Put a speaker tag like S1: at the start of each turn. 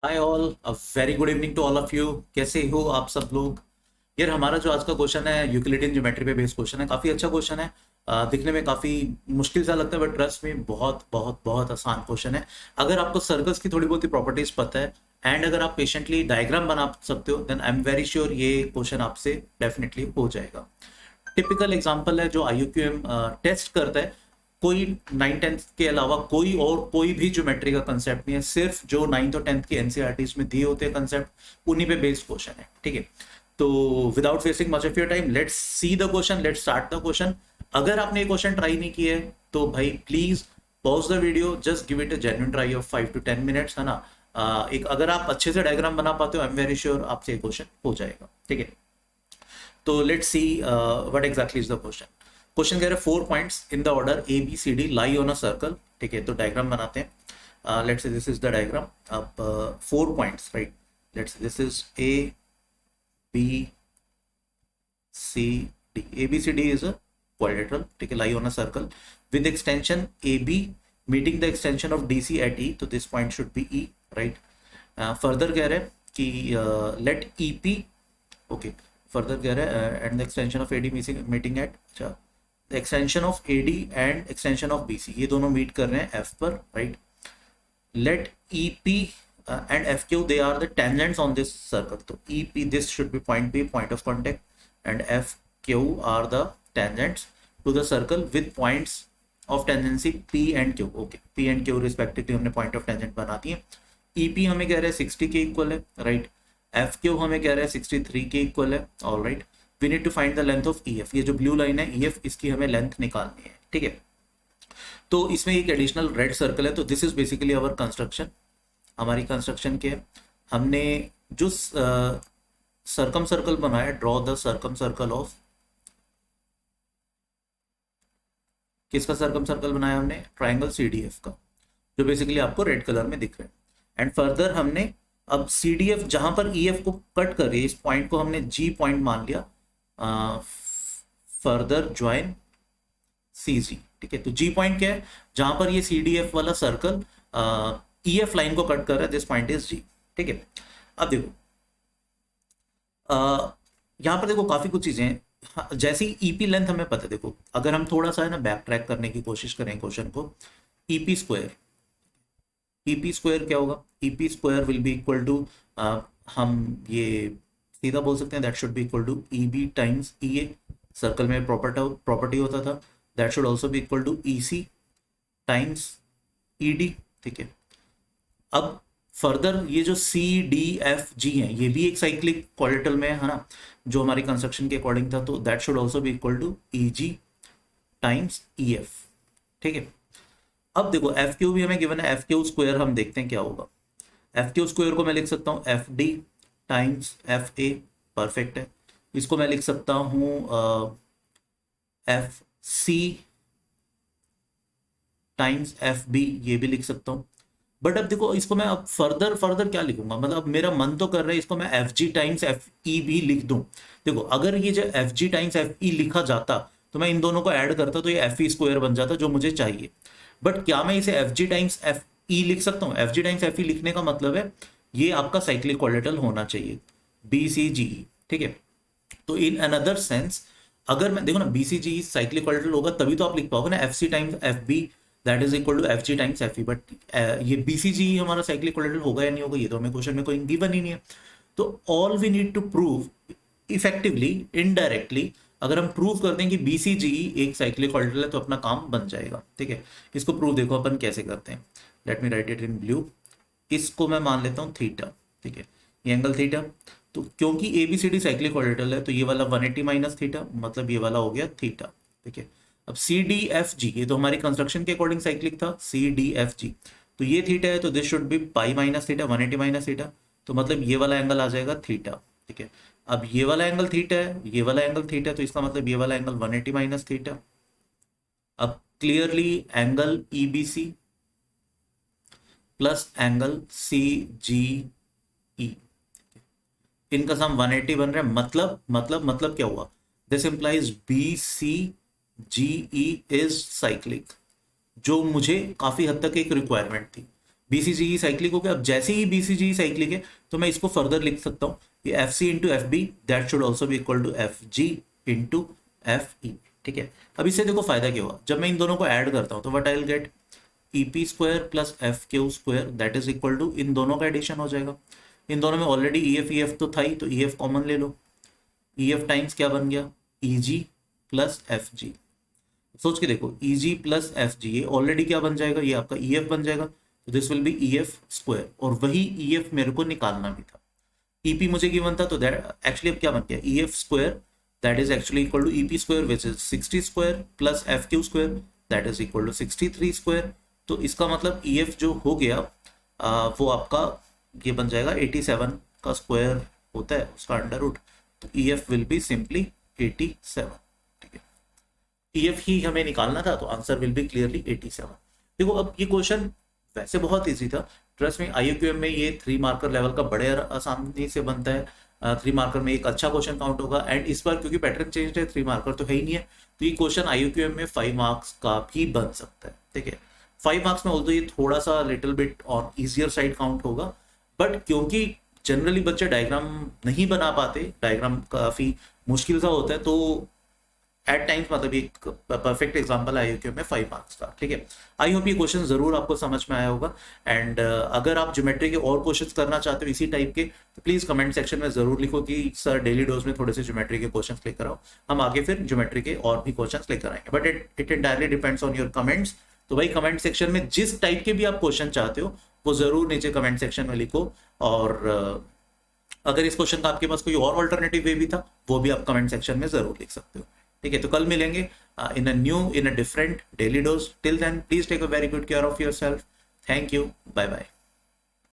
S1: Hi all, a very good evening to all of you. कैसे हो आप सब लोग? यार हमारा जो आज का क्वेश्चन है यूक्लिडियन ज्योमेट्री पे बेस्ड क्वेश्चन है। काफ़ी अच्छा क्वेश्चन है। दिखने में काफ़ी मुश्किल सा लगता है बट ट्रस्ट में बहुत बहुत बहुत आसान क्वेश्चन है। अगर आपको सर्कल्स की थोड़ी बहुत ही प्रॉपर्टीज पता है एंड अगर आप पेशेंटली डायग्राम बना सकते हो then I am very sure ये क्वेश्चन आपसे डेफिनेटली हो जाएगा। टिपिकल एग्जांपल है जो आईयूक्यूएम टेस्ट करता है। कोई 9th 10th के अलावा कोई और कोई भी ज्योमेट्री का कंसेप्ट नहीं है, सिर्फ जो 9th और 10th की एनसीईआरटीज में दिए होते हैं कंसेप्ट उन्हीं पे बेस्ड क्वेश्चन है। ठीक है, तो without wasting much of your time let's see the question, let's start the question. अगर आपने ये क्वेश्चन ट्राई नहीं किया है तो भाई please pause the video, just give it a genuine try of 5 to 10 minutes, है ना। एक अगर आप अच्छे से डायग्राम बना पाते हो आई एम वेरी श्योर आपसे ये क्वेश्चन हो जाएगा। ठीक है, तो let's see what exactly is the question. Question कह रहे 4 points in the order A B C D lie on a circle. ठीक है, तो डायग्राम बनाते हैं। Let's say this is the diagram. अब 4 points, right. Let's say this is A B C D. A B C D is a quadrilateral, ठीक है, lie on a circle with extension A B meeting the extension of D C at E, तो this point should be E, right. Further कह रहे हैं कि let E P, okay, further कह रहे हैं and the extension of AD meeting at, अच्छा, the extension of AD and extension of BC ये दोनों मीट कर रहे हैं एफ पर, right. Let E P and F Q they are the tangents on this circle, तो E P this should be point B, point of contact, and F Q are the tangents to the circle with points of tangency P and Q. Okay, P and Q respectively हमने point of tangent बना दिए। E P हमें कह रहे हैं 60 के equal है, right. F Q हमें कह रहा है 63 के इक्वल है, all right. We need to find the length of E F, ये जो ब्लू लाइन है ई एफ, इसकी हमें लेंथ निकालनी है। ठीक है, तो इसमें एक एडिशनल रेड सर्कल है, तो this is basically our construction. हमारी कंस्ट्रक्शन क्या है, हमने जो सरकम सर्कल बनाया, ड्रॉ द सरकम सर्कल ऑफ, किसका सरकम सर्कल बनाया हमने, ट्राइंगल सी डी एफ का, जो बेसिकली आपको रेड कलर में दिख रहा है। एंड फर्दर हमने अब सी डी एफ जहां पर ई एफ को कट कर रही है, इस पॉइंट को हमने जी पॉइंट मान लिया। फर्दर ज्वाइन सी जी, ठीक है, तो जी पॉइंट क्या है, जहां पर ये सी डी एफ वाला सर्कल ई एफ लाइन को कट कर रहा है, दिस पॉइंट इज जी। ठीक है, अब देखो यहाँ पर देखो काफी कुछ चीजें हैं। हाँ, जैसे ही ईपी लेंथ हमें पता है, देखो अगर हम थोड़ा सा है ना बैक ट्रैक करने की कोशिश करें क्वेश्चन को, ईपी स्क्वायर, ईपी स्क्वायर क्या होगा, EP square will be equal to, हम ये सीधा बोल सकते हैं that should be equal to E B times E A, circle में प्रॉपर्टी होता था, that should also be equal to E C times E D. ठीक है, अब फर्दर ये जो सी डी एफ जी है ये भी एक साइक्लिक क्वाड्रेटल में है ना, जो हमारी कंस्ट्रक्शन के अकॉर्डिंग था, तो that should also be equal to E G times E F. ठीक है, अब देखो एफ क्यू भी हमें गिवन है, एफ क्यू स्क्वायर हम देखते हैं क्या होगा। एफ क्यू स्क्वायर को मैं लिख सकता हूँ F D times F A, perfect है। इसको मैं लिख सकता हूँ F C times F B, ये भी लिख सकता हूँ। बट अब देखो इसको मैं अब फर्दर फर्दर क्या लिखूंगा, मतलब अब मेरा मन तो कर रहा है इसको मैं एफ जी टाइम्स एफ ई भी लिख दूं। देखो अगर ये जो एफ जी टाइम्स एफ ई लिखा जाता तो मैं इन दोनों को ऐड करता तो ये एफ ई स्क्वायर बन जाता जो मुझे चाहिए। बट क्या मैं इसे एफ जी टाइम्स एफ ई लिख सकता हूँ? एफ जी टाइम्स एफ ई लिखने का मतलब है ये आपका साइक्लिक क्वाड्रेटल होना चाहिए, बी सी जी ई। ठीक है, तो इन अनदर सेंस अगर मैं देखो ना B C G cyclic quadrilateral होगा तभी तो आप लिख पाओगे ना F C times F B that is equal to F G times F E. But ये बी सी जी हमारा साइक्लिक क्वाड्रेटल होगा या नहीं होगा ये तो हमें क्वेश्चन में कोई गिवन ही नहीं है। तो all we need to prove effectively indirectly, अगर हम प्रूव कर दें कि बी सी जी एक साइक्लिक क्वाड्रेटल है तो अपना काम बन जाएगा। ठीक है, इसको प्रूव देखो अपन कैसे करते हैं। Let me right it in blue. इसको मैं मान लेता हूँ थीटा। ठीक है, ये एंगल थीटा, तो क्योंकि A B C D cyclic quadrilateral है तो ये वाला 180 माइनस थीटा, मतलब ये वाला हो गया थीटा। ठीक है, अब सी डी एफ जी ये तो हमारी कंस्ट्रक्शन के अकॉर्डिंग साइक्लिक था, सी डी एफ जी, तो ये थीटा है तो this should B pi minus theta, 180 minus theta, तो मतलब ये वाला एंगल आ जाएगा थीटा। ठीक है, अब ये वाला एंगल थीटा है, ये वाला एंगल थीटा है, तो इसका मतलब ये वाला एंगल 180 माइनस थीटा। अब clearly angle E B C plus angle C G E, इनका सम 180 बन रहा है, मतलब क्या हुआ, this implies B C G E is cyclic, जो मुझे काफी हद तक एक रिक्वायरमेंट थी। BCGE साइक्लिक हो गया। अब जैसे ही BCGE साइक्लिक है तो मैं इसको फर्दर लिख सकता हूँ, ये FC into FB that should also be equal to FG into FE। ठीक है, अब इससे देखो फायदा क्या हुआ, जब मैं इन दोनों को ऐड करता हूँ तो what I will get, EP square plus FQ square that is equal to, इन दोनों का एडिशन हो जाएगा। इन दोनों में ऑलरेडी EF तो था ही, तो EF कॉमन ले लो। EF टाइम्स क्या बन गया, EG प्लस FG। सोच के देखो, EG प्लस FG ये ऑलरेडी क्या बन जाएगा, ये आपका EF बन जाएगा, तो this will be EF square, और वही EF मेरे को निकालना भी था। EP मुझे गिवन था, तो दैट एक्चुअली अब क्या बन गया, EF square that is actually equal to EP square which is 60 square plus FQ square that is equal to 63 square. तो इसका मतलब EF जो हो गया वो आपका ये बन जाएगा 87 का स्क्वायर होता है उसका अंडर रूट, तो EF विल बी सिंपली 87। ठीक है, EF ही हमें निकालना था, तो आंसर विल बी क्लियरली 87। देखो अब ये क्वेश्चन वैसे बहुत इजी था, ट्रस्ट में IUQM में ये 3 मार्कर लेवल का बड़े आसानी से बनता है। 3 मार्कर में एक अच्छा क्वेश्चन काउंट होगा, एंड इस बार क्योंकि पैटर्न चेंज है 3 मार्कर तो है ही नहीं है, तो ये क्वेश्चन IUQM में 5 मार्क्स का भी बन सकता है। ठीक है, 5 मार्क्स में ऑल्दो ये थोड़ा सा little bit on easier side count होगा, बट क्योंकि जनरली बच्चे डायग्राम नहीं बना पाते, डायग्राम काफी मुश्किल सा होता है, तो एट टाइम्स मतलब एक परफेक्ट एग्जांपल IUQM में 5 मार्क्स का। ठीक है, आई होप ये क्वेश्चन जरूर आपको समझ में आया होगा, एंड अगर आप ज्योमेट्री के और क्वेश्चंस करना चाहते हो इसी टाइप के, तो प्लीज कमेंट सेक्शन में जरूर लिखो कि सर डेली डोज में थोड़े से ज्योमेट्री के क्वेश्चंस लेकर आओ, हम आगे फिर ज्योमेट्री के और भी क्वेश्चंस लेकर आएंगे, but it entirely depends on your comments. तो भाई कमेंट सेक्शन में जिस टाइप के भी आप क्वेश्चन चाहते हो वो जरूर नीचे कमेंट सेक्शन में लिखो, और अगर इस क्वेश्चन का आपके पास कोई और ऑल्टरनेटिव वे भी था वो भी आप कमेंट सेक्शन में जरूर लिख सकते हो। ठीक है, तो कल मिलेंगे in a different daily dose. Till then please take a very good care of yourself. Thank you, bye bye.